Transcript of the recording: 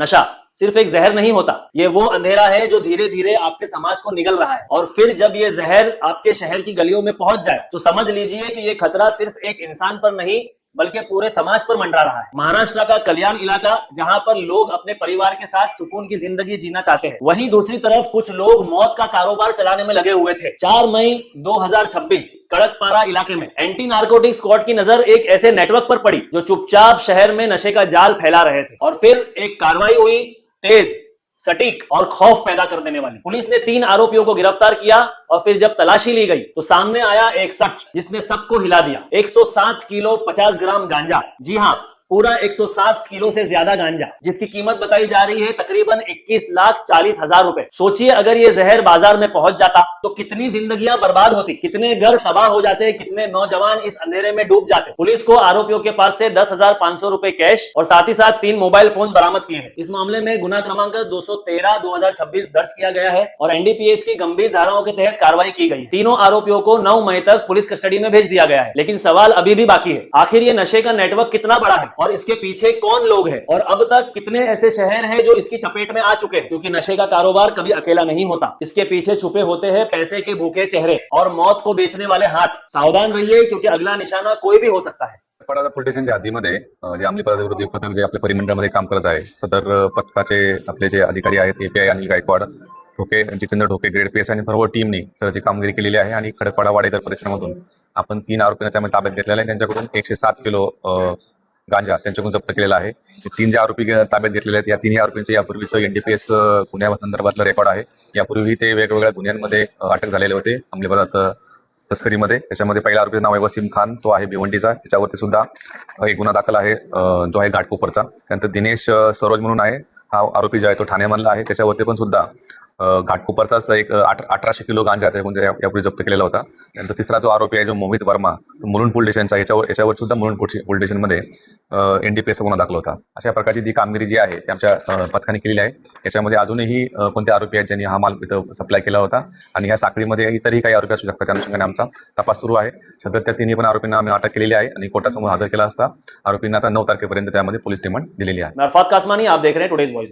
नशा सिर्फ एक जहर नहीं होता, ये वो अंधेरा है जो धीरे धीरे आपके समाज को निगल रहा है। और फिर जब ये जहर आपके शहर की गलियों में पहुंच जाए तो समझ लीजिए कि ये खतरा सिर्फ एक इंसान पर नहीं बल्कि पूरे समाज पर मंडरा रहा है। महाराष्ट्र का कल्याण इलाका, जहां पर लोग अपने परिवार के साथ सुकून की जिंदगी जीना चाहते हैं, वहीं दूसरी तरफ कुछ लोग मौत का कारोबार चलाने में लगे हुए थे। 4 मई 2026 कड़कपारा इलाके में एंटी नार्कोटिक स्क्वाड की नजर एक ऐसे नेटवर्क पर पड़ी जो चुपचाप शहर में नशे का जाल फैला रहे थे। और फिर एक कार्रवाई हुई, तेज, सटीक और खौफ पैदा कर देने वाली। पुलिस ने 3 आरोपियों को गिरफ्तार किया और फिर जब तलाशी ली गई तो सामने आया एक सच जिसने सबको हिला दिया। 107 किलो 50 ग्राम गांजा, जी हां, पूरा 107 किलो से ज्यादा गांजा, जिसकी कीमत बताई जा रही है तकरीबन 21,40,000 रुपए। सोचिए अगर ये जहर बाजार में पहुंच जाता तो कितनी जिंदगियां बर्बाद होती, कितने घर तबाह हो जाते, कितने नौजवान इस अंधेरे में डूब जाते। पुलिस को आरोपियों के पास से 10,500 रुपए कैश और साथ ही साथ 3 मोबाइल फोन बरामद किए हैं। इस मामले में गुना क्रमांक 213/2026 दर्ज किया गया है और एनडीपीएस की गंभीर धाराओं के तहत कार्रवाई की गई। तीनों आरोपियों को 9 मई तक पुलिस कस्टडी में भेज दिया गया है। लेकिन सवाल अभी भी बाकी है, आखिर ये नशे का नेटवर्क कितना बड़ा है और इसके पीछे कौन लोग हैं, और अब तक कितने ऐसे शहर हैं जो इसकी चपेट में आ चुके हैं। क्योंकि नशे का कारोबार कभी अकेला नहीं होता, इसके पीछे छुपे होते हैं पैसे के भूखे चेहरे और मौत को बेचने वाले हाथ। सावधान रहिए क्योंकि अगला निशाना कोई भी हो सकता है। पडाळा पोलीस स्टेशनच्या हद्दीमध्ये जे अंमली पदाधिकारी पथक जे आपल्या परिमंडळामध्ये काम करत आहे, सदर पथकाचे आपले जे अधिकारी आहेत एपीआय अनिल गायकवाड, ठोके जितेंद्र ठोके, ग्रेड पीएस आणि फॉरवर्ड टीमनी सर जी कामगिरी केलेली आहे आणि खडकपाडा वाडेकर परिसरामधून आपण 3 आरोपींना त्यामध्ये ताब्यात घेतलेला आहे। त्यांच्याकडून 107 किलो गांजा त्यांच्याकडून जप्त केलेला आहे। 3 जे आरोपी ताब्यात घेतलेले आहेत, या 3 आरोपींचे यापूर्वीचं एनडीपीएस गुन्ह्यासंदर्भातलं रेकॉर्ड आहे। यापूर्वी ते वेगवेगळ्या गुन्ह्यांमध्ये अटक झालेले होते अंमली पदार्थ तस्करीमध्ये। त्याच्यामध्ये पहिला आरोपीचं नाव आहे वसीम खान, तो आहे भिवंडीचा, त्याच्यावरती सुद्धा एक गुन्हा दाखल आहे जो आहे घाटकोपरचा। त्यानंतर दिनेश सरोज म्हणून आहे, हा आरोपी जो आहे तो ठाण्यामधला आहे, त्याच्यावरती पण सुद्धा घाटकोपरचाच एक 1800 किलो गांजा म्हणजे यापूर्वी जप्त केलेला होता। त्यानंतर तिसरा जो आरोपी आहे जो मोहित वर्मा, मुलुंड पोलीस स्टेशनचा, याच्यावर सुद्धा मुलुंड पोलीस स्टेशनमध्ये एनडीपीएस गुन्हा दाखल होता। अशा प्रकारची जी कामगिरी जी आहे ती आमच्या पथकाने केलेली आहे। याच्यामध्ये अजूनही कोणते आरोपी आहेत ज्यांनी हा माल इथं सप्लाय केला होता आणि ह्या साखळीमध्ये इतरही काही आरोपी असू शकतात, त्या अनुषंगाने आमचा तपास सुरू आहे। सध्या त्या 3 पण आरोपींना आम्ही अटक केलेली आहे आणि कोर्टासमोर हजर केला असता आरोपींना आता 9 तारखेपर्यंत त्यामध्ये पोलीस रिमांड दिलेली आहे। मैं अरफात कासमानी, आप देख रहे हैं टुडेज वॉइस।